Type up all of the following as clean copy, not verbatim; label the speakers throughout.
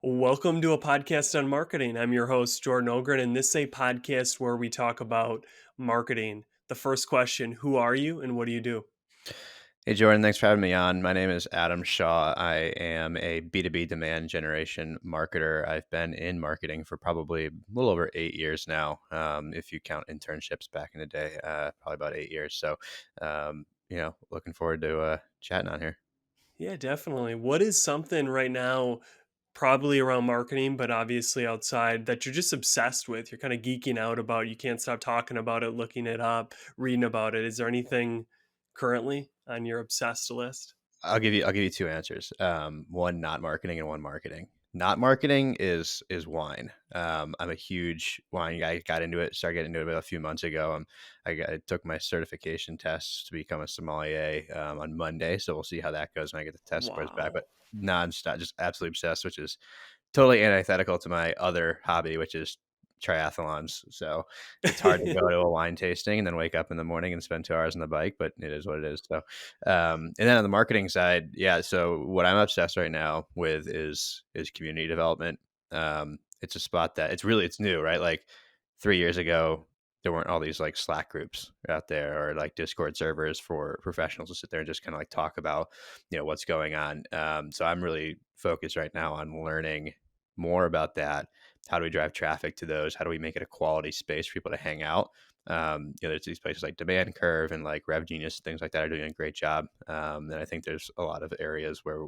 Speaker 1: Welcome to a podcast on marketing. I'm your host, Jordan Ogren, and this is a podcast where we talk about marketing. The first question: who are you and what do you do?
Speaker 2: Hey, Jordan, thanks for having me on. My name is Adam Shaw. I am a B2B demand generation marketer. I've been in marketing for probably a little over 8 years now, if you count internships back in the day, probably about 8 years. So, looking forward to chatting on here.
Speaker 1: Yeah, definitely. What is something right now, probably around marketing, but obviously outside, that you're just obsessed with? You're kind of geeking out about, you can't stop talking about it, looking it up, reading about it. Is there anything currently on your obsessed list?
Speaker 2: I'll give you two answers. One not marketing and one marketing. Not marketing is wine. I'm a huge wine guy. Got into it, started getting into it about a few months ago. I took my certification tests to become a sommelier on Monday, so we'll see how that goes when I get the test scores back. But
Speaker 1: Wow.
Speaker 2: nonstop, just absolutely obsessed, which is totally antithetical to my other hobby, which is triathlons. So it's hard to go to a wine tasting and then wake up in the morning and spend 2 hours on the bike, but it is what it is. So, and then on the marketing side, yeah. So what I'm obsessed right now with is community development. It's a spot that it's new, right? Like 3 years ago, there weren't all these like Slack groups out there or like Discord servers for professionals to sit there and just kind of like talk about, what's going on. So I'm really focused right now on learning more about that. How do we drive traffic to those? How do we make it a quality space for people to hang out? There's these places like Demand Curve and like Rev Genius, things like that are doing a great job. And I think there's a lot of areas where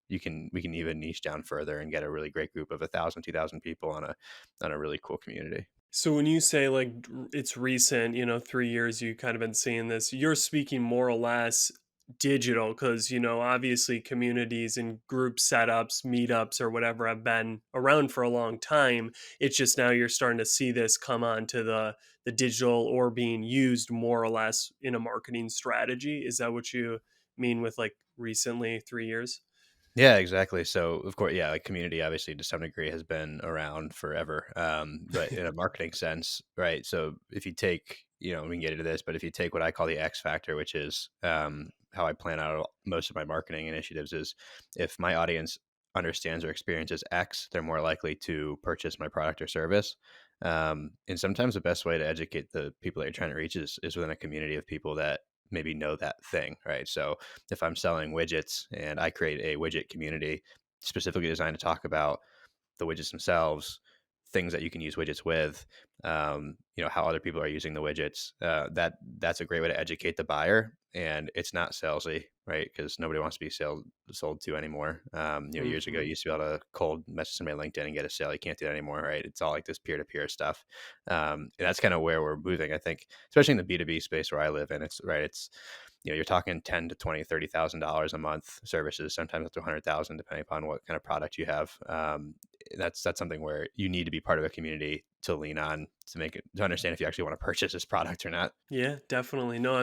Speaker 2: we can even niche down further and get a really great group of 1,000, 2,000 people on a really cool community.
Speaker 1: So when you say like it's recent, 3 years, you kind of been seeing this, you're speaking more or less digital because, obviously communities and group setups, meetups, or whatever have been around for a long time. It's just now you're starting to see this come on to the digital or being used more or less in a marketing strategy. Is that what you mean with like recently 3 years?
Speaker 2: Yeah, exactly. So, of course, yeah, like community obviously to some degree has been around forever. But in a marketing sense, right? So, if you take, we can get into this, but if you take what I call the X factor, which is how I plan out most of my marketing initiatives, is if my audience understands or experiences X, they're more likely to purchase my product or service. And sometimes the best way to educate the people that you're trying to reach is within a community of people that maybe know that thing, right? So if I'm selling widgets and I create a widget community specifically designed to talk about the widgets themselves, things that you can use widgets with, how other people are using the widgets. That's a great way to educate the buyer, and it's not salesy, right? Because nobody wants to be sold to anymore. Years ago, you
Speaker 1: Hmm.
Speaker 2: used to be able to cold message somebody on LinkedIn and get a sale. You can't do that anymore, right? It's all like this peer to peer stuff, and that's kind of where we're moving. I think, especially in the B2B space where I live in, it's right. It's you're talking 10 to 20, $30,000 a month services, sometimes up to 100,000, depending upon what kind of product you have. That's something where you need to be part of a community to lean on to understand if you actually want to purchase this product or not.
Speaker 1: Yeah, definitely. No,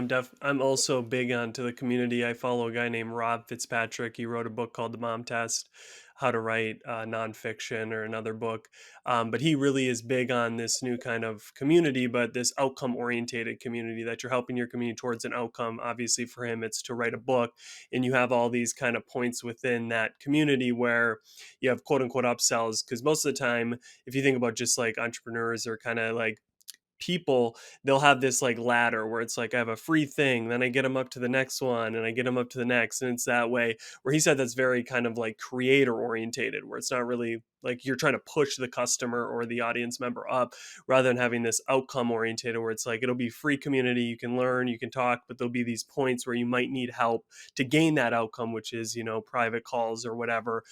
Speaker 1: I'm also big onto the community. I follow a guy named Rob Fitzpatrick. He wrote a book called The Mom Test, How to Write Nonfiction, or another book. But he really is big on this new kind of community, but this outcome orientated community that you're helping your community towards an outcome. Obviously, for him, it's to write a book, and you have all these kind of points within that community where you have quote unquote upsells. Because most of the time, if you think about just like entrepreneurs or kind of like people, they'll have this like ladder where it's like I have a free thing, then I get them up to the next one, and I get them up to the next, and it's that way. Where he said that's very kind of like creator orientated, where it's not really like you're trying to push the customer or the audience member up, rather than having this outcome orientated where it's like it'll be free community, you can learn, you can talk, but there'll be these points where you might need help to gain that outcome, which is private calls or whatever.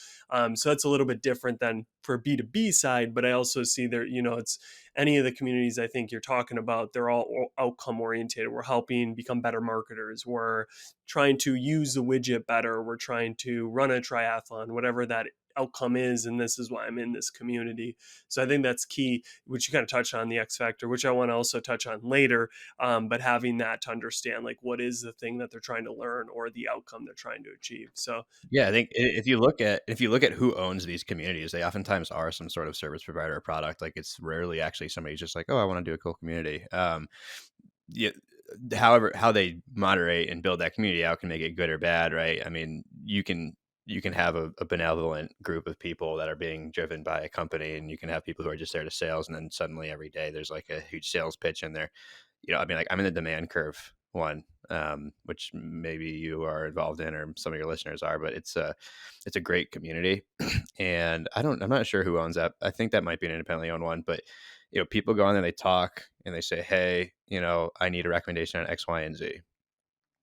Speaker 1: So that's a little bit different than for B2B side, but I also see there, it's any of the communities I think you're talking about, they're all outcome oriented. We're helping become better marketers. We're trying to use the widget better. We're trying to run a triathlon, whatever that outcome is. And this is why I'm in this community. So I think that's key, which you kind of touched on the X factor, which I want to also touch on later. But having that to understand like what is the thing that they're trying to learn or the outcome they're trying to achieve. So
Speaker 2: Yeah, I think if you look at who owns these communities, they oftentimes are some sort of service provider or product. Like it's rarely actually somebody's just like, oh, I want to do a cool community. Yeah, however, how they moderate and build that community out can make it good or bad, right? I mean, you can you can have a benevolent group of people that are being driven by a company, and you can have people who are just there to sales, and then suddenly every day there's like a huge sales pitch in there. I mean, like I'm in the demand curve one, which maybe you are involved in, or some of your listeners are, but it's a great community, and I'm not sure who owns that. I think that might be an independently owned one, but people go on there, they talk, and they say, hey, I need a recommendation on X, Y, and Z,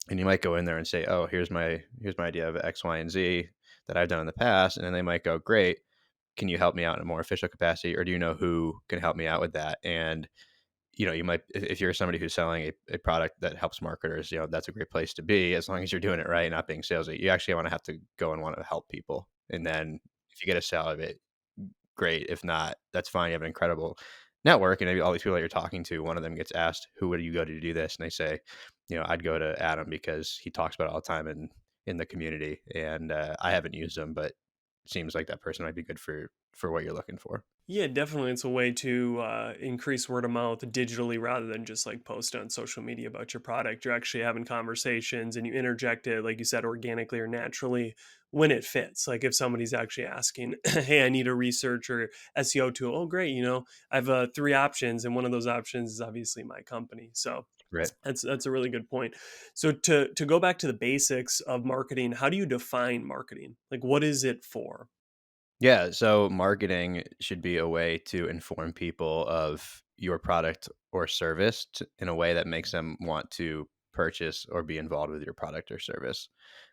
Speaker 2: and you might go in there and say, oh, here's my idea of X, Y, and Z that I've done in the past, and then they might go, great, can you help me out in a more official capacity, or do you know who can help me out with that? And you might, if you're somebody who's selling a product that helps marketers, that's a great place to be, as long as you're doing it right, not being salesy. You actually want to have to go and want to help people. And then if you get a sale of it, great. If not, that's fine. You have an incredible network. And maybe all these people that you're talking to, one of them gets asked, who would you go to do this? And they say, I'd go to Adam because he talks about it all the time in the community. And I haven't used him, but it seems like that person might be good for what you're looking for.
Speaker 1: Yeah, definitely. It's a way to increase word of mouth digitally rather than just like post on social media about your product. You're actually having conversations and you interject it, like you said, organically or naturally when it fits. Like if somebody's actually asking, hey, I need a research or SEO tool. Oh, great. I have three options, and one of those options is obviously my company. So
Speaker 2: Right.
Speaker 1: that's a really good point. So to go back to the basics of marketing, how do you define marketing? Like what is it for?
Speaker 2: Yeah, so marketing should be a way to inform people of your product or service in a way that makes them want to purchase or be involved with your product or service.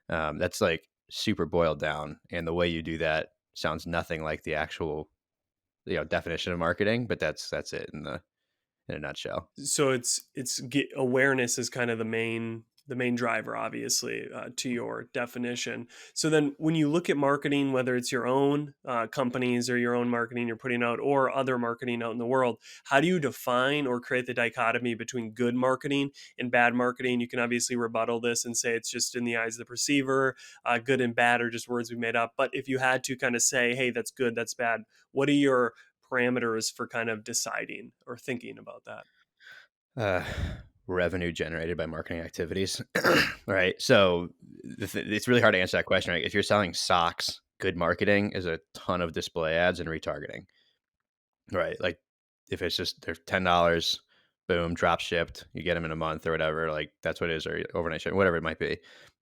Speaker 2: That's like super boiled down, and the way you do that sounds nothing like the actual definition of marketing, but that's it in a nutshell.
Speaker 1: So awareness is kind of the main driver, obviously, to your definition. So then when you look at marketing, whether it's your own companies or your own marketing you're putting out or other marketing out in the world, how do you define or create the dichotomy between good marketing and bad marketing? You can obviously rebuttal this and say it's just in the eyes of the perceiver. Good and bad are just words we made up, but if you had to kind of say, hey, that's good, that's bad, what are your parameters for kind of deciding or thinking about that?
Speaker 2: uh, Revenue generated by marketing activities, right? So it's really hard to answer that question, right? If you're selling socks, good marketing is a ton of display ads and retargeting, right? Like if it's just they're $10, boom, drop shipped, you get them in a month or whatever, like that's what it is, or overnight shipping, whatever it might be.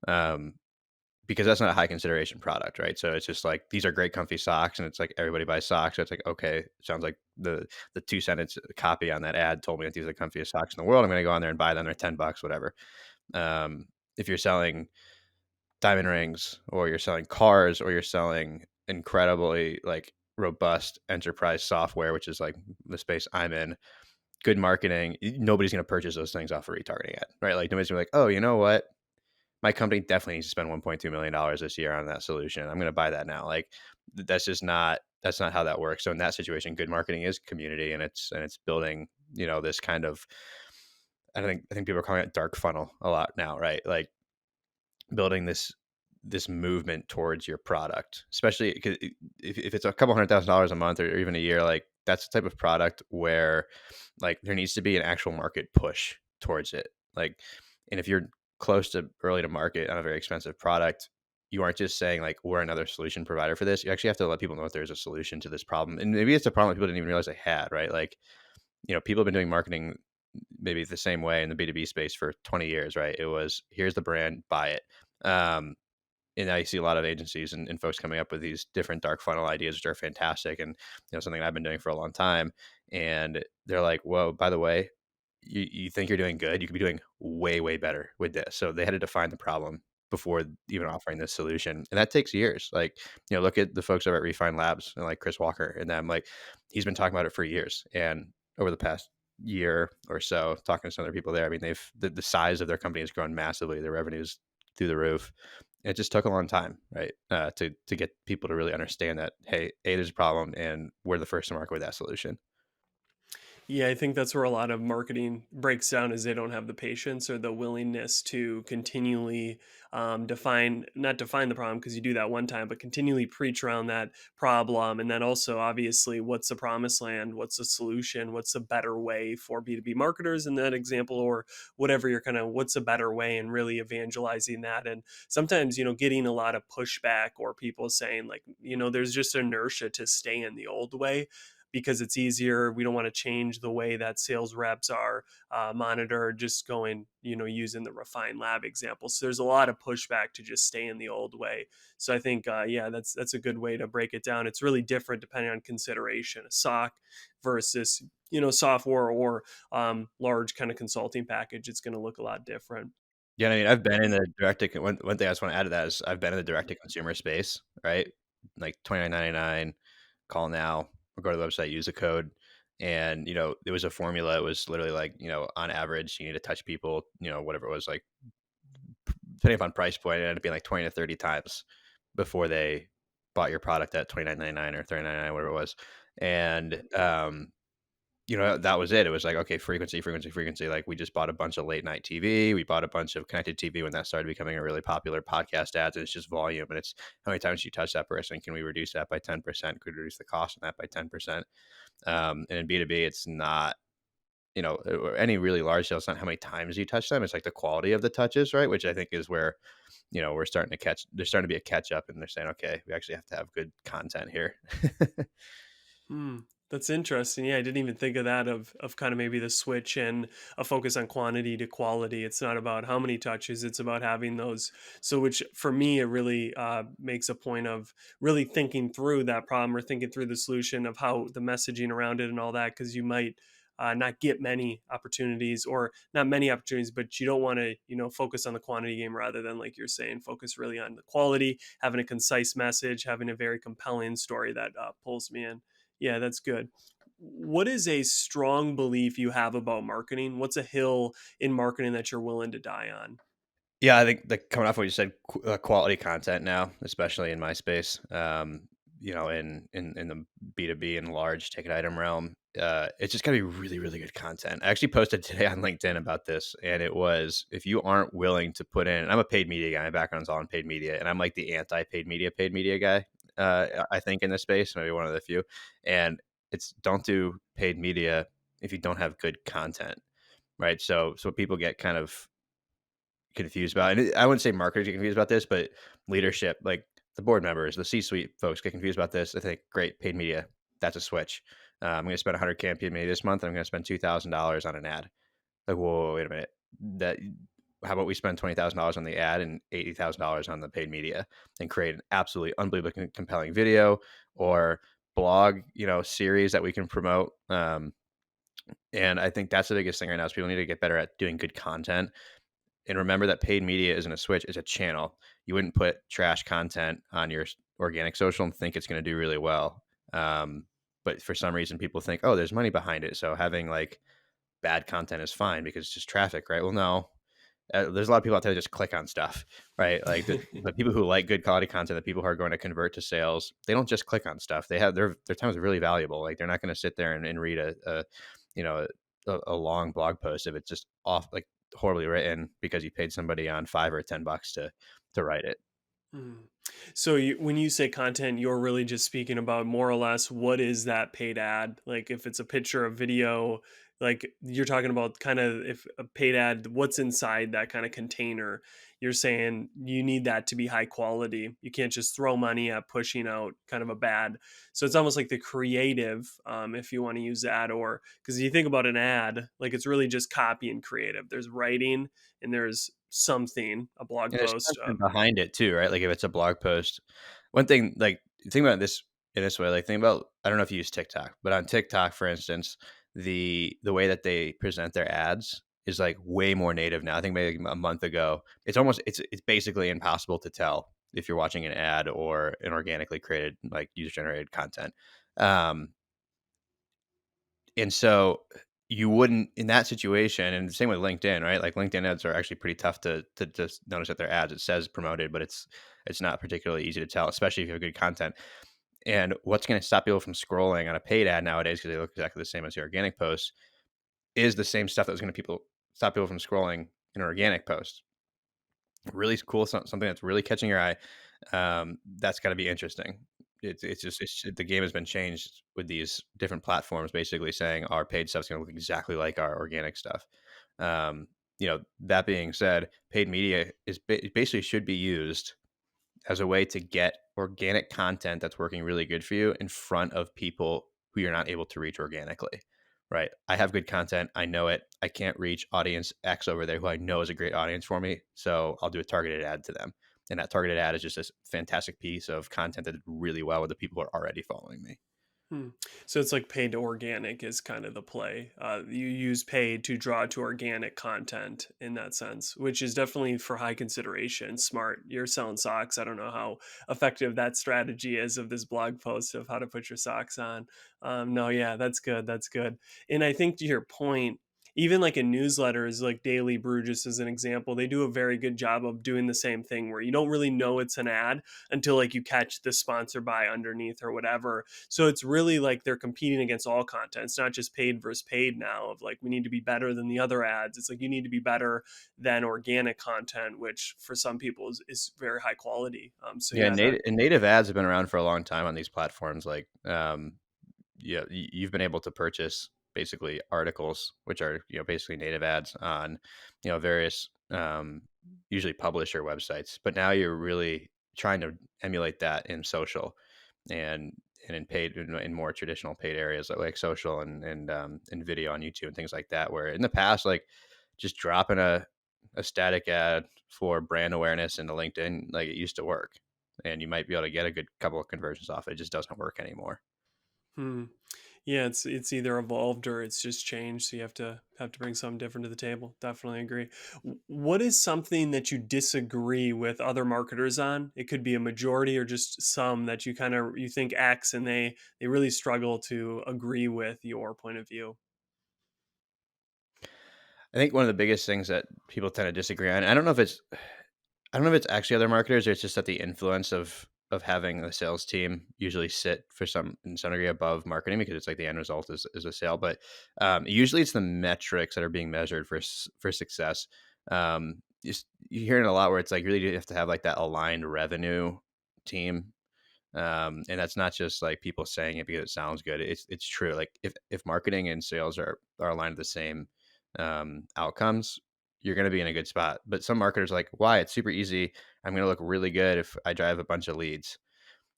Speaker 2: Um, because that's not a high consideration product, right? So it's just like these are great comfy socks, and it's like everybody buys socks. So it's like, okay, sounds like the 2 sentence copy on that ad told me that these are the comfiest socks in the world. I'm going to go on there and buy them. They're $10, whatever. If you're selling diamond rings, or you're selling cars, or you're selling incredibly like robust enterprise software, which is like the space I'm in, good marketing, nobody's going to purchase those things off a retargeting ad, right? Like nobody's gonna be like, oh, you know what? My company definitely needs to spend $1.2 million this year on that solution. I'm going to buy that now. Like that's not how that works. So in that situation, good marketing is community, and it's building, this kind of, I think people are calling it dark funnel a lot now, right? Like building this movement towards your product, especially because if it's a couple $100,000 a month, or even a year, like that's the type of product where like there needs to be an actual market push towards it. Like, and if you're close to early to market on a very expensive product, you aren't just saying like we're another solution provider for this. You actually have to let people know that there's a solution to this problem, and maybe it's a problem that people didn't even realize they had. Right? Like, people have been doing marketing maybe the same way in the B2B space for 20 years. Right? It was, here's the brand, buy it. And I see a lot of agencies and folks coming up with these different dark funnel ideas, which are fantastic, and something I've been doing for a long time. And they're like, "Whoa, by the way, you think you're doing good? You could be doing way better with this." So they had to define the problem before even offering this solution, and that takes years. Like, look at the folks over at Refine Labs and like Chris Walker and them. Like, he's been talking about it for years, and over the past year or so, talking to some other people there, I mean, the size of their company has grown massively. Their revenues through the roof. It just took a long time, right? To get people to really understand that, hey, there's a problem, and we're the first to market with that solution.
Speaker 1: Yeah, I think that's where a lot of marketing breaks down is they don't have the patience or the willingness to continually not define the problem because you do that one time, but continually preach around that problem. And then also, obviously, what's the promised land? What's the solution? What's a better way for B2B marketers in that example, or whatever you're kind of, what's a better way, and really evangelizing that. And sometimes, getting a lot of pushback or people saying, like, there's just inertia to stay in the old way because it's easier. We don't want to change the way that sales reps are monitored, just going, using the refined lab example. So there's a lot of pushback to just stay in the old way. So I think, yeah, that's a good way to break it down. It's really different depending on consideration. A sock versus, software or large kind of consulting package, it's going to look a lot different.
Speaker 2: Yeah, I mean, I've been in the direct to one thing I just wanna add to that is I've been in the direct to consumer space, right? Like 29.99, call now, or go to the website, use a code, and, it was a formula. It was literally like, on average, you need to touch people, whatever it was, like, depending upon price point, it ended up being like 20 to 30 times before they bought your product at 29.99 or 30.99, whatever it was. And, that was it. It was like, okay, frequency, frequency, frequency. Like we just bought a bunch of late night TV. We bought a bunch of connected TV when that started becoming a really popular podcast ads. And it's just volume. And it's how many times you touch that person. Can we reduce that by 10%? Could we reduce the cost on that by 10%? And in B2B, it's not, or any really large sale. It's not how many times you touch them. It's like the quality of the touches, right? Which I think is where, there's starting to be a catch up and they're saying, okay, we actually have to have good content here.
Speaker 1: Hmm, that's interesting. Yeah, I didn't even think of that of kind of maybe the switch and a focus on quantity to quality. It's not about how many touches; it's about having those. So, which for me, it really makes a point of really thinking through that problem or thinking through the solution of how the messaging around it and all that, because you might. Not get many opportunities or not many opportunities, but you don't want to focus on the quantity game rather than, like you're saying, focus really on the quality, having a concise message, having a very compelling story that pulls me in. Yeah, that's good. What is a strong belief you have about marketing? What's a hill in marketing that you're willing to die on?
Speaker 2: Yeah, I think like coming off what you said, quality content now, especially in my space, in the B2B and large ticket item realm, it's just gotta be really, really good content. I actually posted today on LinkedIn about this, and it was if you aren't willing to put in, I'm a paid media guy. My background's all in paid media, and I'm like the paid media guy. I think in this space, maybe one of the few, and it's don't do paid media if you don't have good content, right? So people get kind of confused about, and I wouldn't say marketers get confused about this, but leadership, like the board members, the C-suite folks get confused about this. I think, great, paid media, that's a switch. I'm going to spend 100K on paid media this month. And I'm going to spend $2,000 on an ad. Like, whoa, wait a minute. That How about we spend $20,000 on the ad and $80,000 on the paid media and create an absolutely unbelievably compelling video or blog, series that we can promote. And I think that's the biggest thing right now is people need to get better at doing good content and remember that paid media isn't a switch, it's a channel. You wouldn't put trash content on your organic social and think it's going to do really well. But for some reason, people think, oh, there's money behind it. So having like bad content is fine because it's just traffic, right? Well, no. There's a lot of people out there that just click on stuff, right? Like the people who like good quality content, the people who are going to convert to sales, they don't just click on stuff. They have their time is really valuable. Like they're not going to sit there and read you know a long blog post if it's just off like horribly written because you paid somebody on $5 or $10 to write it.
Speaker 1: Mm. So when you say content, you're really just speaking about more or less what is that paid ad? Like if it's a picture, a video, like you're talking about kind of if a paid ad, what's inside that kind of container? You're saying you need that to be high quality. You can't just throw money at pushing out kind of a bad. So it's almost like the creative, if you want to use that, or because you think about an ad, like it's really just copy and creative. There's writing and there's something, a blog
Speaker 2: And there's
Speaker 1: post.
Speaker 2: content behind it too, right? Like if it's a blog post, one thing, like think about this in this way, like think about, I don't know if you use TikTok, but on TikTok, for instance, the way that they present their ads is like way more native now. I think maybe a month ago, it's basically impossible to tell if you're watching an ad or an organically created like user generated content. Um, and so you wouldn't in that situation, and the same with LinkedIn, right? Like LinkedIn ads are actually pretty tough to just notice that they're ads. It says promoted, but it's not particularly easy to tell, especially if you have good content. And what's going to stop people from scrolling on a paid ad nowadays, because they look exactly the same as the organic posts, is the same stuff that was going to people stop people from scrolling an organic post. Really cool, something that's really catching your eye. That's got to be interesting. The game has been changed with these different platforms, basically saying our paid stuff's going to look exactly like our organic stuff. That being said, paid media basically should be used as a way to get organic content that's working really good for you in front of people who you're not able to reach organically. Right. I have good content. I know it. I can't reach audience X over there who I know is a great audience for me. So I'll do a targeted ad to them. And that targeted ad is just this fantastic piece of content that did really well with the people who are already following me.
Speaker 1: Hmm. So it's like paid to organic is kind of the play. You use paid to draw to organic content in that sense, which is definitely for high consideration. Smart. You're selling socks. I don't know how effective that strategy is of this blog post of how to put your socks on. No, yeah, that's good. That's good. And I think to your point, even like in newsletters like Daily Brew, just as an example, they do a very good job of doing the same thing where you don't really know it's an ad until like you catch the sponsor by underneath or whatever. So it's really like they're competing against all content. It's not just paid versus paid now of like we need to be better than the other ads. It's like you need to be better than organic content, which for some people is very high quality. So
Speaker 2: Yeah,
Speaker 1: yeah, that.
Speaker 2: native ads have been around for a long time on these platforms. Like, yeah, you've been able to purchase basically articles, which are basically native ads on various usually publisher websites. But now you're really trying to emulate that in social and in paid in more traditional paid areas like social and video on YouTube and things like that. Where in the past, like just dropping a static ad for brand awareness into LinkedIn, like it used to work, and you might be able to get a good couple of conversions off it. It just doesn't work anymore.
Speaker 1: Hmm. Yeah, it's either evolved or it's just changed. So you have to bring something different to the table. Definitely agree. What is something that you disagree with other marketers on? It could be a majority or just some that you think X and they really struggle to agree with your point of view.
Speaker 2: I think one of the biggest things that people tend to disagree on, I don't know if it's actually other marketers or it's just that the influence of having a sales team usually sit for some in some degree above marketing because it's like the end result is a sale. But usually it's the metrics that are being measured for success. You're hearing a lot where it's like really you have to have like that aligned revenue team. And that's not just like people saying it because it sounds good. It's true. Like if marketing and sales are aligned to the same outcomes, you're going to be in a good spot. But some marketers are like, why? It's super easy. I'm going to look really good if I drive a bunch of leads.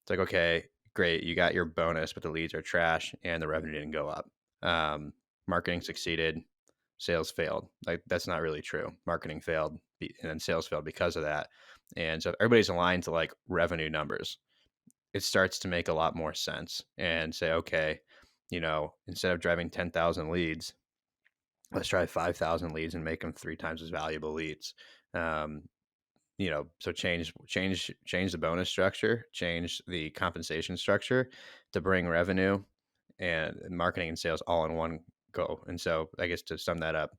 Speaker 2: It's like, okay, great. You got your bonus, but the leads are trash and the revenue didn't go up. Marketing succeeded, sales failed. Like that's not really true. Marketing failed and then sales failed because of that. And so if everybody's aligned to like revenue numbers, it starts to make a lot more sense and say, okay, instead of driving 10,000 leads, let's try 5,000 leads and make them 3 times as valuable leads. Um, so change the bonus structure, change the compensation structure to bring revenue and marketing and sales all in one go. And so I guess to sum that up,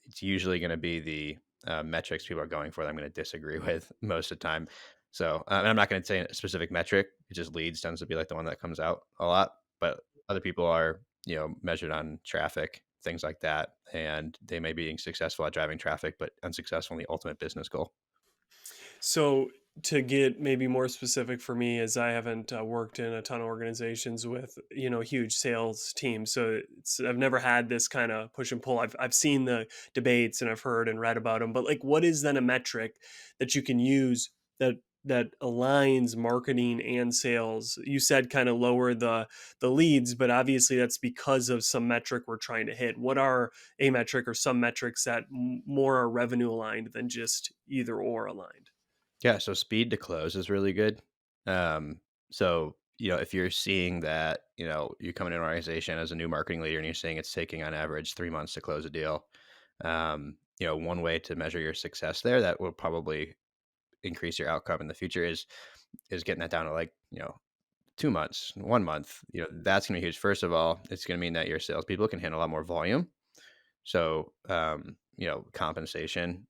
Speaker 2: it's usually going to be the metrics people are going for that I'm going to disagree with most of the time. So and I'm not going to say a specific metric. It just leads tends to be like the one that comes out a lot. But other people are, measured on traffic, things like that. And they may be successful at driving traffic, but unsuccessful in the ultimate business goal.
Speaker 1: So to get maybe more specific for me, as I haven't worked in a ton of organizations with huge sales teams, so I've never had this kind of push and pull. I've seen the debates and I've heard and read about them, but like, what is then a metric that you can use that aligns marketing and sales? You said kind of lower the leads, but obviously that's because of some metric we're trying to hit. What are a metric or some metrics that more are revenue aligned than just either or aligned?
Speaker 2: Yeah, so speed to close is really good. So, if you're seeing that, you come in an organization as a new marketing leader and you're seeing it's taking on average 3 months to close a deal, one way to measure your success there that will probably increase your outcome in the future is getting that down to like, 2 months, 1 month. That's gonna be huge. First of all, it's gonna mean that your salespeople can handle a lot more volume. So, compensation,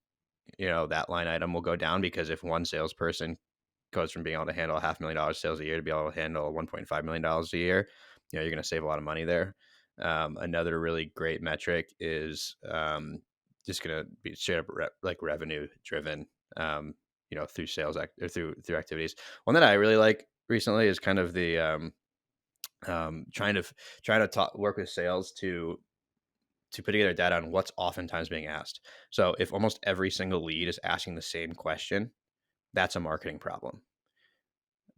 Speaker 2: that line item will go down because if one salesperson goes from being able to handle $500,000 sales a year to be able to handle $1.5 million a year, you're going to save a lot of money there. Another really great metric is just going to be straight up like revenue driven, through or through activities. One that I really like recently is kind of the trying to work with sales to put together data on what's oftentimes being asked. So if almost every single lead is asking the same question, that's a marketing problem,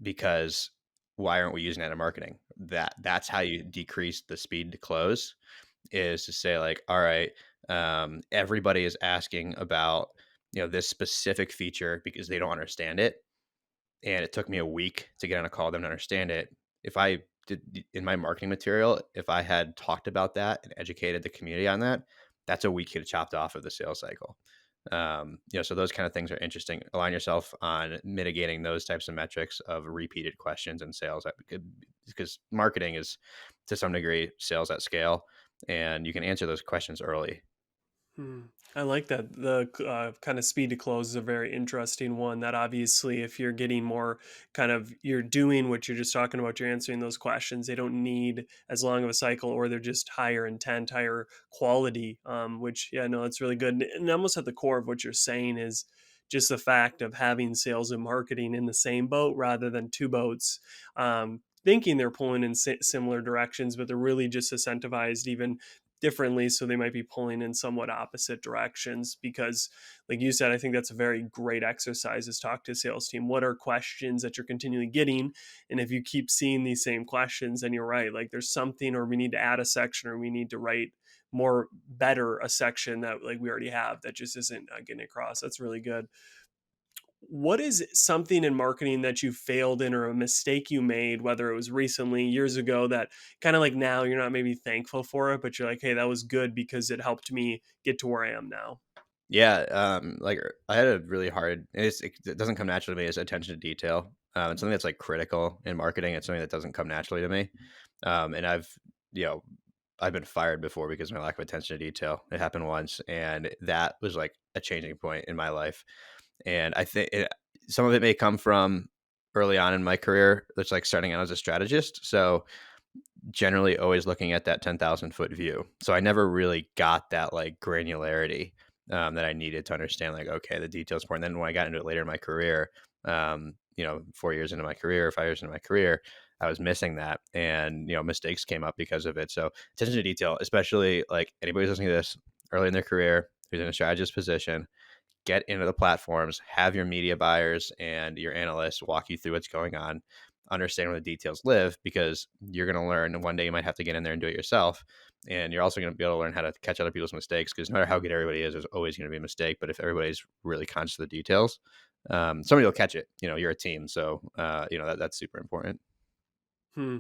Speaker 2: because why aren't we using that in marketing? That's how you decrease the speed to close, is to say like, all right, everybody is asking about this specific feature because they don't understand it, and it took me a week to get on a call with them to understand it. If I did in my marketing material, if I had talked about that and educated the community on that, that's a week you could have chopped off of the sales cycle. So those kind of things are interesting. Align yourself on mitigating those types of metrics of repeated questions in sales, because marketing is to some degree sales at scale, and you can answer those questions early.
Speaker 1: Hmm. I like that. The kind of speed to close is a very interesting one. That obviously, if you're getting more kind of, you're doing what you're just talking about, you're answering those questions. They don't need as long of a cycle, or they're just higher intent, higher quality. Which, yeah, no, that's really good. And almost at the core of what you're saying is just the fact of having sales and marketing in the same boat rather than two boats. Thinking they're pulling in similar directions, but they're really just incentivized even differently, so they might be pulling in somewhat opposite directions. Because like you said, I think that's a very great exercise, is talk to a sales team, what are questions that you're continually getting, and if you keep seeing these same questions, then you're right, like there's something, or we need to add a section, or we need to write more better a section that like we already have that just isn't getting across. That's really good. What is something in marketing that you failed in, or a mistake you made, whether it was recently, years ago, that kind of like now you're not maybe thankful for it, but you're like, hey, that was good because it helped me get to where I am now?
Speaker 2: Yeah, like I had a really hard. It doesn't come naturally to me, is attention to detail. It's something that's like critical in marketing. It's something that doesn't come naturally to me. And you know, I've been fired before because of my lack of attention to detail. It happened once, and that was like a changing point in my life. And I think some of it may come from early on in my career. It's like starting out as a strategist. So generally always looking at that 10,000-foot view. So I never really got that like granularity that I needed to understand, like, okay, the details important. Then when I got into it later in my career, 4 years into my career, 5 years into my career, I was missing that, and mistakes came up because of it. So attention to detail, especially like anybody who's listening to this early in their career who's in a strategist position, get into the platforms, have your media buyers and your analysts walk you through what's going on, understand where the details live, because you're going to learn. And one day you might have to get in there and do it yourself. And you're also going to be able to learn how to catch other people's mistakes, because no matter how good everybody is, there's always going to be a mistake. But if everybody's really conscious of the details, somebody will catch it. You're a team. So, that's super important.
Speaker 1: Hmm.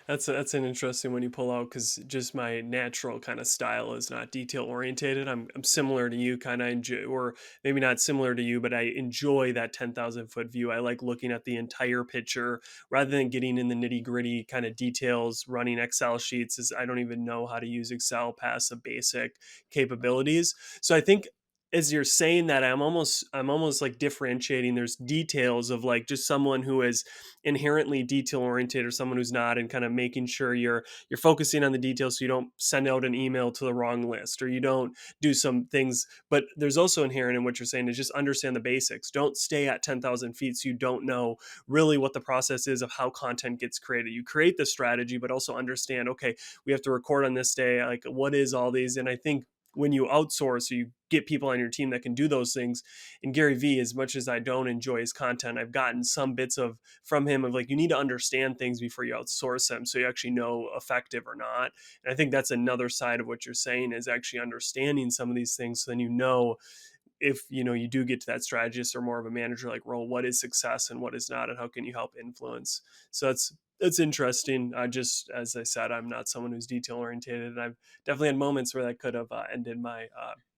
Speaker 1: That's an interesting one you pull out, because just my natural kind of style is not detail orientated. I'm similar to you, kind of enjoy, or maybe not similar to you, but I enjoy that 10,000 foot view. I like looking at the entire picture rather than getting in the nitty gritty kind of details. Running Excel sheets is, I don't even know how to use Excel past the basic capabilities. So I think, as you're saying that, I'm almost like differentiating. There's details of like just someone who is inherently detail oriented, or someone who's not, and kind of making sure you're focusing on the details, so you don't send out an email to the wrong list, or you don't do some things. But there's also inherent in what you're saying is just understand the basics. Don't stay at 10,000 feet so you don't know really what the process is of how content gets created. You create the strategy, but also understand, okay, we have to record on this day, like what is all these. And I think when you outsource, or you get people on your team that can do those things, and Gary Vee, as much as I don't enjoy his content, I've gotten some bits of from him of like, you need to understand things before you outsource them, so you actually know effective or not. And I think that's another side of what you're saying, is actually understanding some of these things, so then if you do get to that strategist or more of a manager like role, what is success and what is not, and how can you help influence. So that's interesting. Just as I said, I'm not someone who's detail oriented, and I've definitely had moments where that could have ended my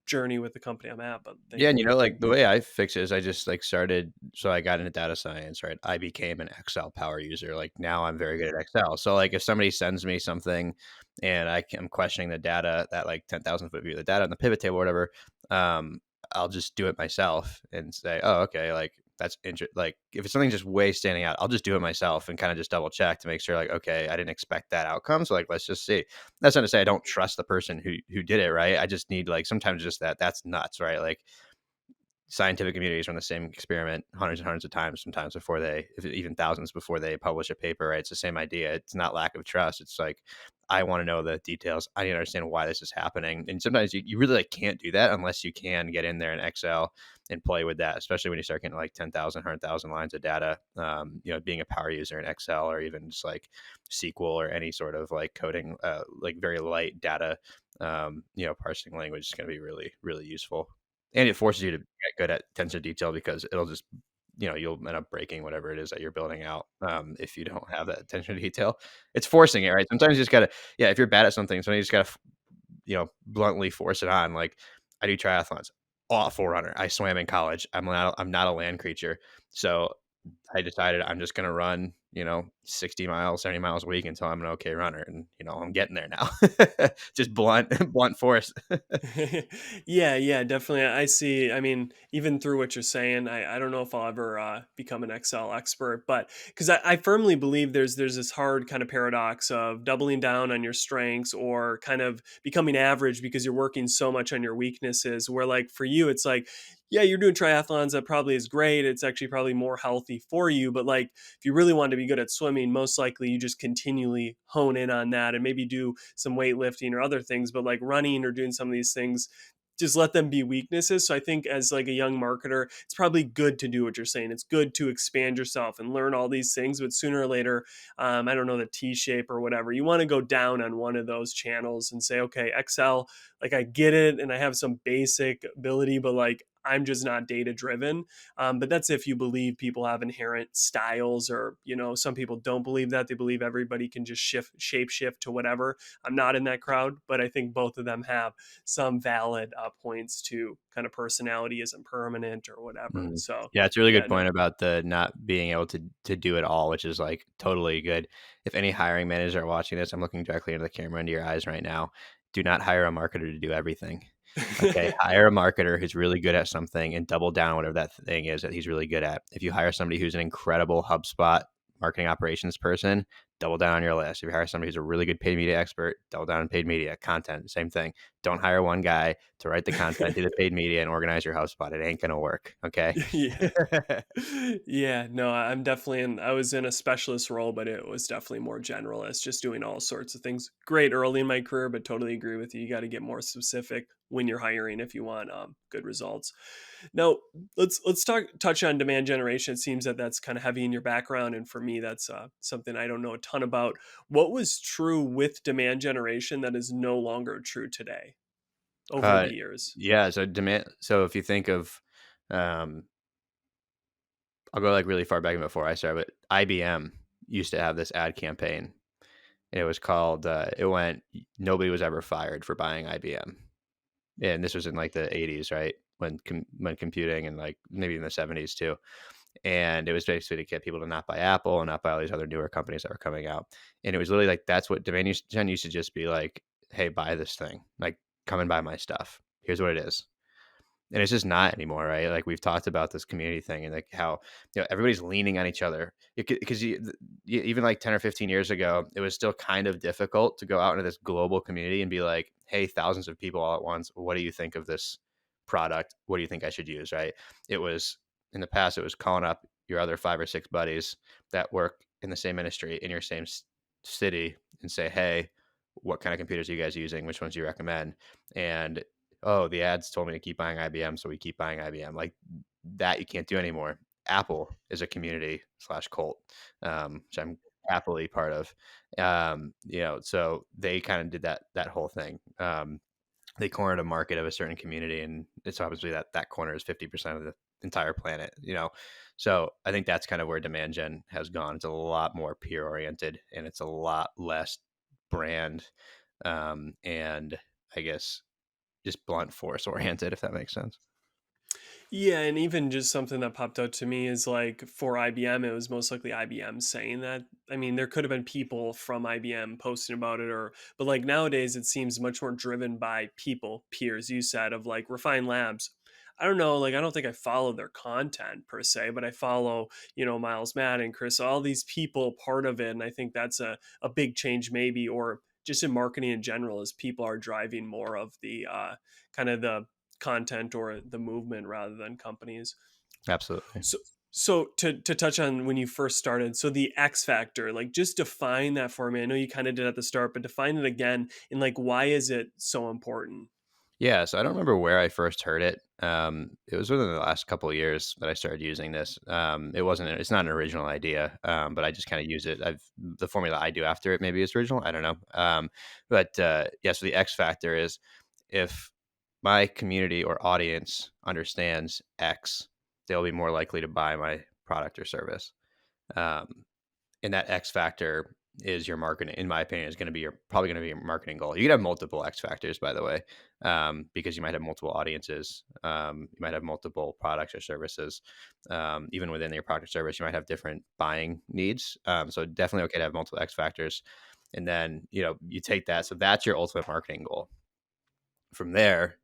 Speaker 1: journey with the company I'm at, but
Speaker 2: Yeah, and
Speaker 1: thankfully it
Speaker 2: like
Speaker 1: didn't.
Speaker 2: the way I fix it is I just like started. So I got into data science, right? I became an Excel power user. Like now I'm very good at Excel. So like if somebody sends me something and I'm questioning the data, that like 10,000-foot view of the data on the pivot table or whatever, I'll just do it myself and say, oh, okay, like that's like if it's something just way standing out, I'll just do it myself and kind of just double check to make sure like, okay, I didn't expect that outcome. So like, let's just see. That's not to say I don't trust the person who did it, right? I just need like sometimes just that's nuts, right? Like scientific communities run the same experiment hundreds and hundreds of times, sometimes before they, if even thousands before they publish a paper, right? It's the same idea. It's not lack of trust. It's like, I want to know the details. I need to understand why this is happening. And sometimes you really like can't do that unless you can get in there in Excel and play with that, especially when you start getting like 10,000, 100,000 lines of data. Being a power user in Excel or even just like SQL or any sort of like coding, like very light data, parsing language is going to be really, really useful. And it forces you to get good at attention to detail because it'll just, you'll end up breaking whatever it is that you're building out, if you don't have that attention to detail. It's forcing it, right? Sometimes you just gotta, yeah, if you're bad at something, sometimes you just gotta, bluntly force it on. Like I do triathlons, awful runner. I swam in college. I'm not a land creature. So I decided I'm just gonna run, 60 miles, 70 miles a week until I'm an okay runner. And, I'm getting there now. Just blunt, blunt force.
Speaker 1: Yeah, yeah, definitely. I see. I mean, even through what you're saying, I don't know if I'll ever become an Excel expert, but because I firmly believe there's this hard kind of paradox of doubling down on your strengths or kind of becoming average because you're working so much on your weaknesses. Where like for you, it's like, yeah, you're doing triathlons. That probably is great. It's actually probably more healthy for you. But like, if you really want to be good at swimming, most likely you just continually hone in on that and maybe do some weightlifting or other things. But like running or doing some of these things, just let them be weaknesses. So I think as like a young marketer, it's probably good to do what you're saying. It's good to expand yourself and learn all these things. But sooner or later, I don't know, the T shape or whatever, you want to go down on one of those channels and say, okay, Excel, like I get it and I have some basic ability, but like I'm just not data driven. But that's if you believe people have inherent styles, or some people don't believe that. They believe everybody can just shape shift to whatever. I'm not in that crowd, but I think both of them have some valid points to kind of personality isn't permanent or whatever.
Speaker 2: Mhm.
Speaker 1: So
Speaker 2: Yeah, it's a really
Speaker 1: yeah,
Speaker 2: good
Speaker 1: no.
Speaker 2: point about the not being able to do it all, which is like totally good. If any hiring managers are watching this, I'm looking directly into the camera into your eyes right now. Do not hire a marketer to do everything. Okay, hire a marketer who's really good at something and double down on whatever that thing is that he's really good at. If you hire somebody who's an incredible HubSpot marketing operations person, double down on your list. If you hire somebody who's a really good paid media expert, double down on paid media content. Same thing. Don't hire one guy to write the content, do the paid media, and organize your HubSpot. It ain't gonna work. Okay.
Speaker 1: Yeah. Yeah, no, I'm definitely in. I was in a specialist role, but it was definitely more generalist, just doing all sorts of things. Great early in my career, but totally agree with you. You got to get more specific when you're hiring if you want good results. Now, let's touch on demand generation. It seems that that's kind of heavy in your background, and for me, that's something I don't know a ton about. What was true with demand generation that is no longer true today over
Speaker 2: uh,
Speaker 1: the years?
Speaker 2: yeah. So demand. So if you think of, um, I'll go like really far back before I started. But IBM used to have this ad campaign. And it was called. It went. Nobody was ever fired for buying IBM. And this was in like the 80s, right? When computing and like maybe in the 70s too. And it was basically to get people to not buy Apple and not buy all these other newer companies that were coming out. And it was literally like that's what demand gen used to just be like, hey, buy this thing, like come and buy my stuff. Here's what it is. And it's just not anymore, right? Like we've talked about this community thing and like how everybody's leaning on each other because even like 10 or 15 years ago, it was still kind of difficult to go out into this global community and be like, hey, thousands of people all at once, what do you think of this product? What do you think I should use? Right? It was in the past, it was calling up your other 5 or 6 buddies that work in the same industry in your same city and say, hey, what kind of computers are you guys using? Which ones do you recommend? And oh, the ads told me to keep buying IBM, so we keep buying IBM. Like that, you can't do anymore. Apple is a community slash cult, which I'm happily part of. So they kind of did that whole thing. They cornered a market of a certain community, and it's obviously that corner is 50% of the entire planet. So I think that's kind of where demand gen has gone. It's a lot more peer oriented, and it's a lot less brand, and I guess just blunt force oriented, if that makes sense.
Speaker 1: Yeah, and even just something that popped out to me is like for IBM, it was most likely IBM saying that. I mean, there could have been people from IBM posting about it, or but like nowadays, it seems much more driven by people, peers. You said of like Refine Labs. I don't know, like I don't think I follow their content per se, but I follow, Miles Madden, Chris, all these people part of it. And I think that's a big change maybe, or just in marketing in general, is people are driving more of the kind of the content or the movement rather than companies.
Speaker 2: Absolutely.
Speaker 1: So so to touch on when you first started, so the X factor, like just define that for me. I know you kind of did at the start, but define it again, and like why is it so important?
Speaker 2: Yeah, so I don't remember where I first heard it. It was within the last couple of years that I started using this. It's not an original idea, but I just kind of use it. The formula I do after it maybe is original. I don't know. Yeah, so the X factor is if my community or audience understands X, they'll be more likely to buy my product or service. Um, and that X factor is your marketing. In my opinion, is going to be your probably going to be your marketing goal. You can have multiple X factors, by the way, because you might have multiple audiences. You might have multiple products or services. Even within your product or service, you might have different buying needs. So definitely okay to have multiple X factors. And then you take that. So that's your ultimate marketing goal. From there,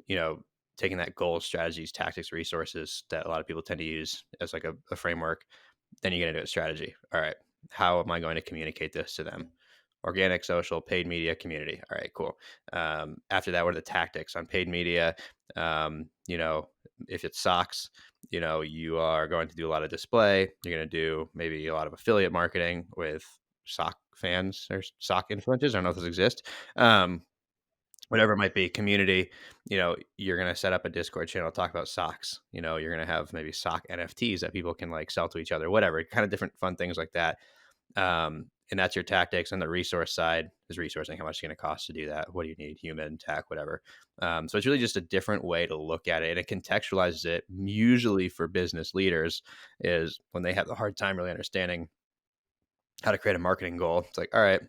Speaker 2: you know, taking that goals, strategies, tactics, resources that a lot of people tend to use as like a framework, then you get into a strategy. All right, how am I going to communicate this to them? Organic, social, paid media, community. All right, cool. After that, what are the tactics on paid media? If it's socks, you are going to do a lot of display. You're going to do maybe a lot of affiliate marketing with sock fans or sock influencers. I don't know if those exist. Whatever it might be, community, you're going to set up a Discord channel, talk about socks. You're going to have maybe sock NFTs that people can like sell to each other, whatever, kind of different fun things like that. And that's your tactics. And the resource side is resourcing. How much it's going to cost to do that? What do you need? Human, tech, whatever. So it's really just a different way to look at it. And it contextualizes it usually for business leaders is when they have the hard time really understanding how to create a marketing goal. It's like, all right,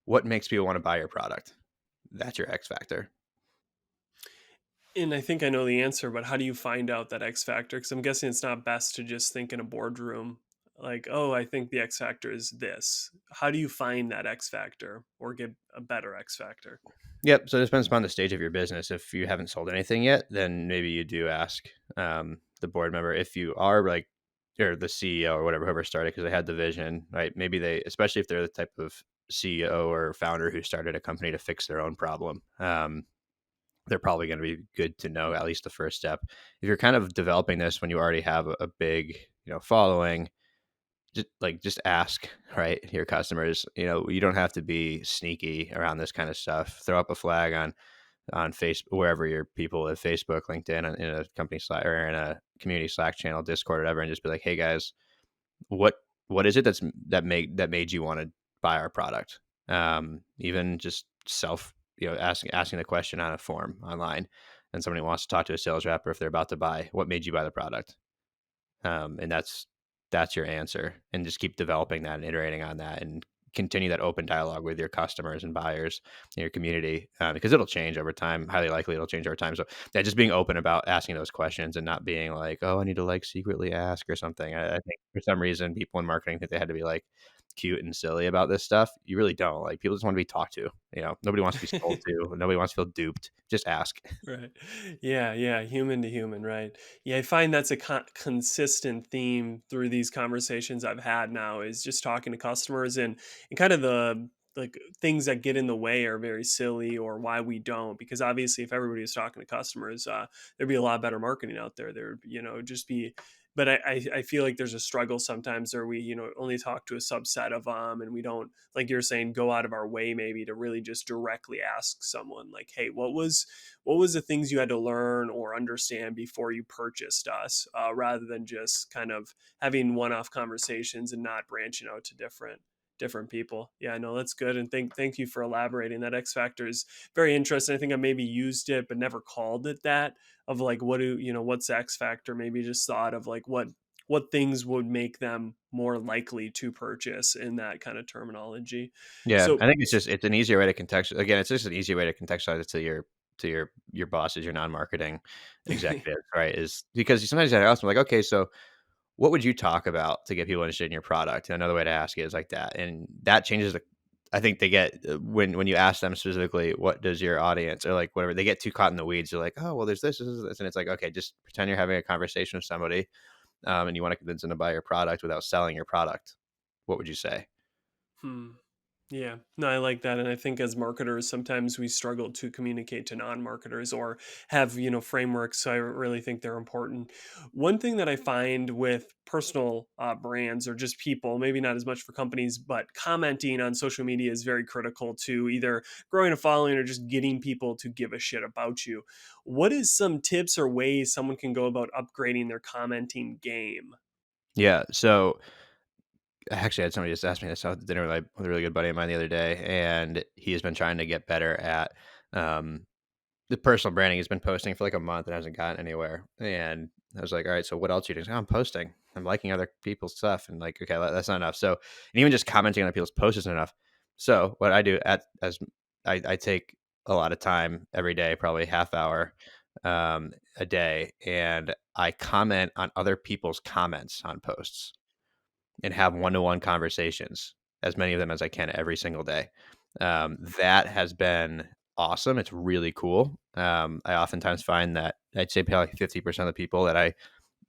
Speaker 2: what makes people want to buy your product? That's your X factor.
Speaker 1: And I think I know the answer, but how do you find out that X factor? Because I'm guessing it's not best to just think in a boardroom, like, oh, I think the X factor is this. How do you find that X factor or get a better X factor?
Speaker 2: Yep. So it depends upon the stage of your business. If you haven't sold anything yet, then maybe you do ask the board member. If you are like, or the CEO or whatever, whoever started because they had the vision, right? Maybe they, especially if they're the type of CEO or founder who started a company to fix their own problem, they're probably going to be good to know at least the first step. If you're kind of developing this when you already have a big, following, just ask, right, your customers. You don't have to be sneaky around this kind of stuff. Throw up a flag on Facebook, wherever your people live, Facebook, LinkedIn, in a company Slack or in a community Slack channel, Discord, whatever, and just be like, hey guys, what what is it that made you want to buy our product? Even just asking the question on a form online, and somebody wants to talk to a sales rep, or if they're about to buy, what made you buy the product? And that's your answer, and just keep developing that and iterating on that, and continue that open dialogue with your customers and buyers in your community, because it'll change over time. Highly likely it'll change over time. So yeah, just being open about asking those questions and not being like, oh, I need to like secretly ask or something. I think for some reason people in marketing think they had to be like cute and silly about this stuff. You really don't. Like, people just want to be talked to. Nobody wants to be sold to. Nobody wants to feel duped. Just ask.
Speaker 1: Right. Yeah, yeah, human to human, right? Yeah, I find that's a consistent theme through these conversations I've had now, is just talking to customers, and kind of the like things that get in the way are very silly, or why we don't, because obviously if everybody was talking to customers, there'd be a lot better marketing out there. There'd, just be, but I feel like there's a struggle sometimes where we, only talk to a subset of them, and we don't, like you're saying, go out of our way maybe to really just directly ask someone like, hey, what was the things you had to learn or understand before you purchased us, rather than just kind of having one-off conversations and not branching out to different people. Yeah, no, that's good. And thank you for elaborating. That X factor is very interesting. I think I maybe used it but never called it that, of like, what's X factor, maybe just thought of like what things would make them more likely to purchase in that kind of terminology.
Speaker 2: Yeah,
Speaker 1: So
Speaker 2: I think it's an easier way to contextualize. Again, it's just an easier way to contextualize it to your bosses, your non-marketing executives, right? Is because sometimes I ask them like, okay, so what would you talk about to get people interested in your product? And another way to ask it is like that, and that changes I think they get when you ask them specifically, what does your audience or like whatever, they get too caught in the weeds. They're like, oh well, there's this, and it's like, okay, just pretend you're having a conversation with somebody, and you want to convince them to buy your product without selling your product. What would you say?
Speaker 1: Hmm. Yeah, no, I like that. And I think as marketers, sometimes we struggle to communicate to non-marketers or have, frameworks. So I really think they're important. One thing that I find with personal brands or just people, maybe not as much for companies, but commenting on social media is very critical to either growing a following or just getting people to give a shit about you. What is some tips or ways someone can go about upgrading their commenting game?
Speaker 2: Yeah. So I actually had somebody just ask me this out to dinner with a really good buddy of mine the other day, and he has been trying to get better at um, the personal branding. He's been posting for like a month and hasn't gotten anywhere. And I was like, all right, so what else are you doing? He's like, "Oh, I'm posting. I'm liking other people's stuff." And like, okay, that's not enough. So, and even just commenting on other people's posts isn't enough. So what I do I take a lot of time every day, probably half hour a day, and I comment on other people's comments on posts and have one-to-one conversations, as many of them as I can every single day. That has been awesome. It's really cool. I oftentimes find that I'd say probably 50% of the people that I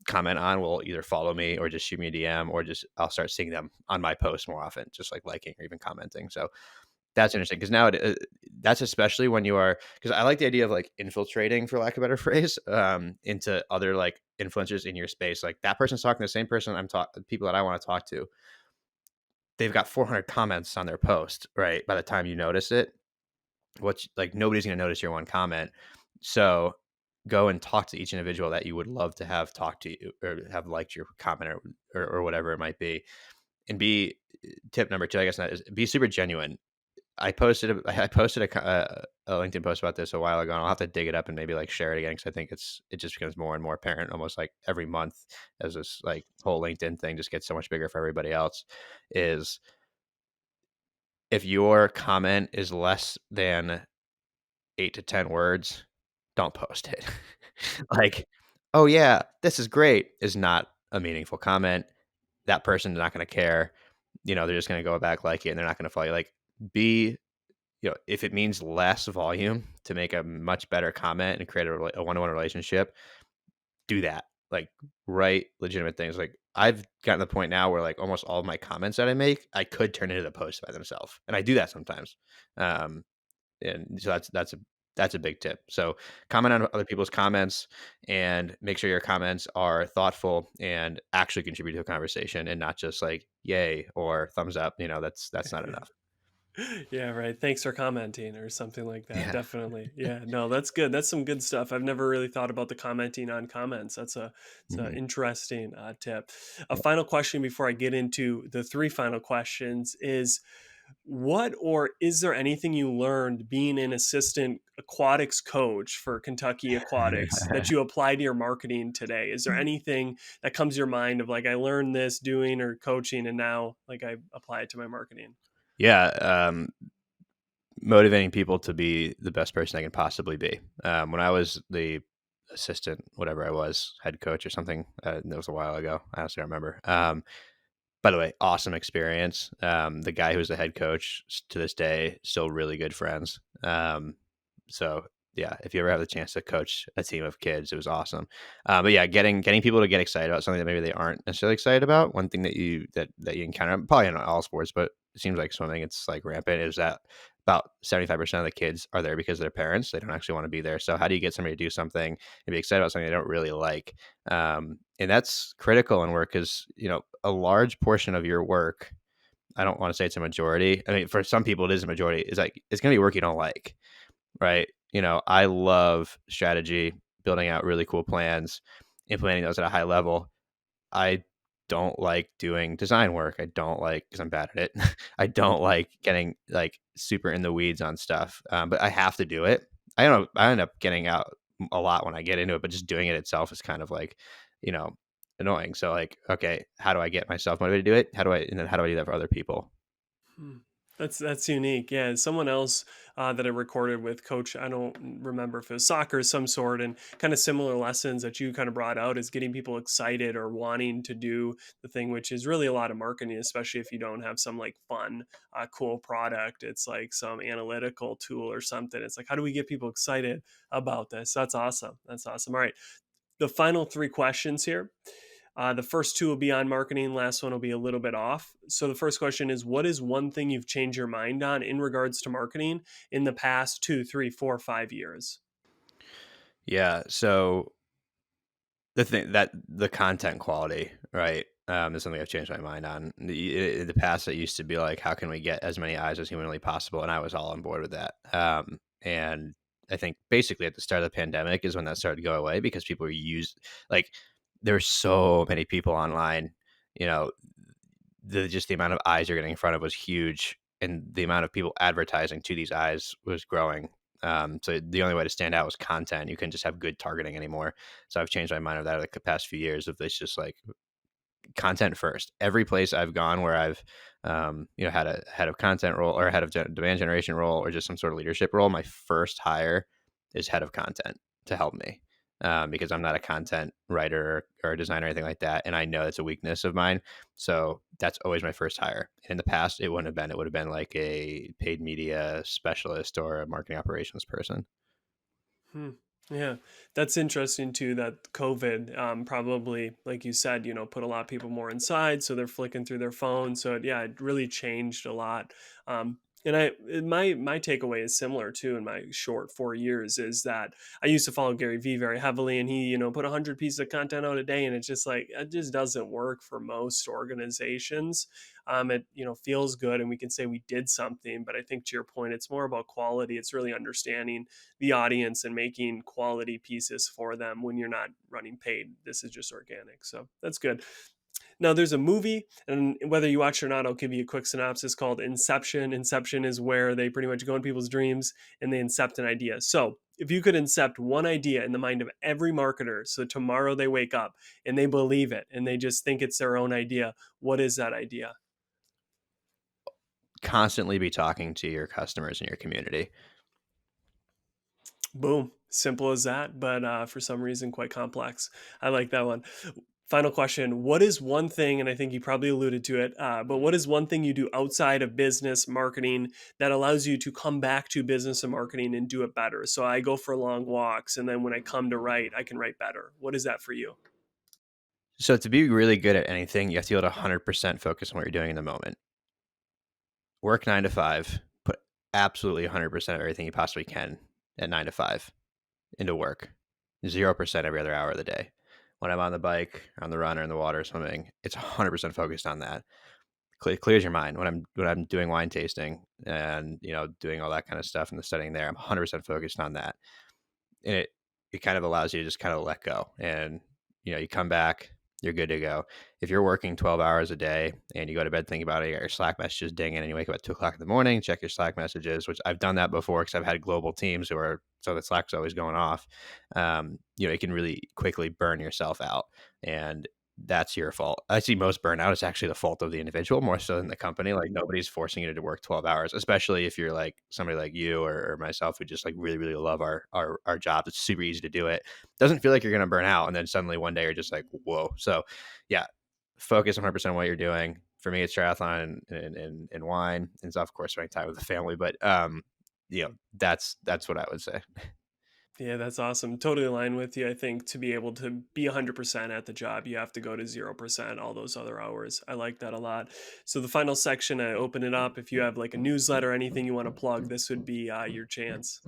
Speaker 2: comment on will either follow me or just shoot me a DM, or just I'll start seeing them on my posts more often, just like liking or even commenting. So that's interesting because now that's especially when you are, because I like the idea of like infiltrating, for lack of a better phrase, into other like influencers in your space. Like that person's talking to the same person I'm talking, people that I want to talk to, they've got 400 comments on their post, right? By the time you notice it, which like nobody's going to notice your one comment. So go and talk to each individual that you would love to have talked to you or have liked your comment, or whatever it might be. And be tip number two, I guess, is be super genuine. I posted a LinkedIn post about this a while ago, and I'll have to dig it up and maybe like share it again because I think it just becomes more and more apparent almost like every month as this like whole LinkedIn thing just gets so much bigger for everybody else. Is if your comment is less than 8 to 10 words, don't post it. Like, oh yeah, this is great is not a meaningful comment. That person's not going to care. They're just going to go back like it, and they're not going to follow you. Like, be if it means less volume to make a much better comment and create a one-to-one relationship, do that. Like, write legitimate things. Like, I've gotten to the point now where like almost all of my comments that I make, I could turn into the post by themselves, and I do that sometimes. Um, and so that's a big tip. So comment on other people's comments and make sure your comments are thoughtful and actually contribute to a conversation, and not just like yay or thumbs up. That's not enough.
Speaker 1: Yeah, right. Thanks for commenting or something like that.
Speaker 2: Yeah.
Speaker 1: Definitely. Yeah, no, that's good. That's some good stuff. I've never really thought about the commenting on comments. It's a
Speaker 2: Mhm.
Speaker 1: interesting tip. A final question before I get into the three final questions is what or is there anything you learned being an assistant aquatics coach for Kentucky Aquatics that you apply to your marketing today? Is there anything that comes to your mind of like I learned this doing or coaching and now like I apply it to my marketing?
Speaker 2: Yeah, motivating people to be the best person they can possibly be. When I was the assistant, whatever I was, head coach or something, that was a while ago. I honestly don't remember. By the way, awesome experience. The guy who's the head coach to this day, still really good friends. So yeah, if you ever have the chance to coach a team of kids, it was awesome. But yeah, getting people to get excited about something that maybe they aren't necessarily excited about. One thing that you encounter, probably in all sports, but it seems like swimming, it's like rampant, is that about 75% of the kids are there because of their parents. They don't actually want to be there. So how do you get somebody to do something and be excited about something they don't really like? And that's critical in work because, a large portion of your work, I don't want to say it's a majority. I mean, for some people it is a majority. Is like, it's going to be work you don't like, right? I love strategy, building out really cool plans, implementing those at a high level. I don't like doing design work. I don't like, because I'm bad at it. I don't like getting like super in the weeds on stuff. But I have to do it. I end up getting out a lot when I get into it, but just doing it itself is kind of like, you know, annoying. So like, okay, how do I get myself motivated to do it? And then how do I do that for other people?
Speaker 1: Hmm. That's unique. Yeah, someone else that I recorded with Coach. I don't remember if it was soccer of some sort, and kind of similar lessons that you kind of brought out is getting people excited or wanting to do the thing, which is really a lot of marketing, especially if you don't have some like fun, cool product. It's like some analytical tool or something. It's like, how do we get people excited about this? That's awesome. That's awesome. All right, the final three questions here. The first two will be on marketing. Last one will be a little bit off. So the first question is, what is one thing you've changed your mind on in regards to marketing in the past 2, 3, 4, 5 years?
Speaker 2: Yeah. So the thing that the content quality, right, is something I've changed my mind on. In the past, it used to be like, how can we get as many eyes as humanly possible, and I was all on board with that. And I think basically at the start of the pandemic is when that started to go away because people were like there's so many people online, you know, just the amount of eyes you're getting in front of was huge, and the amount of people advertising to these eyes was growing. So the only way to stand out was content. You couldn't just have good targeting anymore. So I've changed my mind of that like the past few years of this just like content first. Every place I've gone where I've had a head of content role or a head of demand generation role or just some sort of leadership role, my first hire is head of content to help me. Because I'm not a content writer or a designer or anything like that, and I know it's a weakness of mine. So that's always my first hire. In the past, it wouldn't have been. It would have been like a paid media specialist or a marketing operations person.
Speaker 1: Hmm. Yeah, that's interesting too. That COVID probably, like you said, put a lot of people more inside, so they're flicking through their phones. So yeah, it really changed a lot. And my takeaway is similar too. In my short 4 years, is that I used to follow Gary Vee very heavily, and he put 100 pieces of content out a day, and it's just like it just doesn't work for most organizations. It feels good, and we can say we did something, but I think to your point, it's more about quality. It's really understanding the audience and making quality pieces for them when you're not running paid. This is just organic. So that's good. Now, there's a movie, and whether you watch it or not, I'll give you a quick synopsis called Inception. Inception is where they pretty much go in people's dreams and they incept an idea. So, if you could incept one idea in the mind of every marketer, so tomorrow they wake up and they believe it and they just think it's their own idea, what is that idea?
Speaker 2: Constantly be talking to your customers and your community.
Speaker 1: Boom. Simple as that, but for some reason quite complex. I like that one. Final question. What is one thing, and I think you probably alluded to it, but what is one thing you do outside of business marketing that allows you to come back to business and marketing and do it better? So I go for long walks, and then when I come to write, I can write better. What is that for you?
Speaker 2: So to be really good at anything, you have to be able to 100% focus on what you're doing in the moment. Work 9 to 5, put absolutely 100% of everything you possibly can at 9 to 5 into work, 0% every other hour of the day. When I'm on the bike, on the run, or in the water swimming, it's 100% focused on that. Clears your mind. When I'm doing wine tasting and doing all that kind of stuff and the studying there, I'm 100% focused on that, and it kind of allows you to just kind of let go, and you come back, you're good to go. If you're working 12 hours a day and you go to bed thinking about it, you got your Slack messages dinging, and you wake up at 2 o'clock in the morning, check your Slack messages, which I've done that before because I've had global teams who are so the Slack's always going off. It can really quickly burn yourself out, and that's your fault. I see most burnout is actually the fault of the individual more so than the company. Like nobody's forcing you to work 12 hours, especially if you're like somebody like you or myself who just like really, really love our jobs. It's super easy to do it. Doesn't feel like you're going to burn out. And then suddenly one day you're just like, whoa. So yeah, focus 100% on what you're doing. For me, it's triathlon and wine and stuff, of course, spending time with the family. But, that's what I would say.
Speaker 1: Yeah, that's awesome. Totally align with you. I think to be able to be 100% at the job, you have to go to 0% all those other hours. I like that a lot. So, the final section, I open it up. If you have like a newsletter, anything you want to plug, this would be your chance.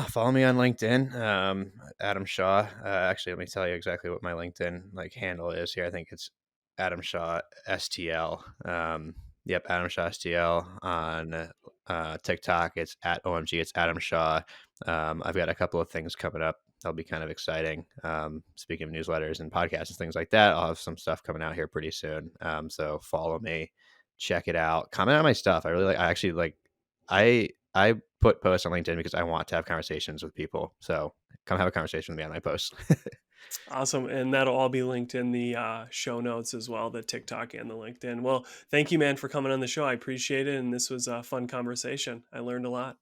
Speaker 2: Follow me on LinkedIn, Adam Shaw. Actually, let me tell you exactly what my LinkedIn like handle is here. I think it's Adam Shaw STL. Yep, Adam Shaw STL on TikTok. It's at OMG. It's Adam Shaw. I've got a couple of things coming up. That'll be kind of exciting. Speaking of newsletters and podcasts and things like that, I'll have some stuff coming out here pretty soon. So follow me, check it out, comment on my stuff. I really like. I actually like. I put posts on LinkedIn because I want to have conversations with people. So come have a conversation with me on my posts.
Speaker 1: Awesome. And that'll all be linked in the show notes as well, the TikTok and the LinkedIn. Well, thank you, man, for coming on the show. I appreciate it. And this was a fun conversation. I learned a lot.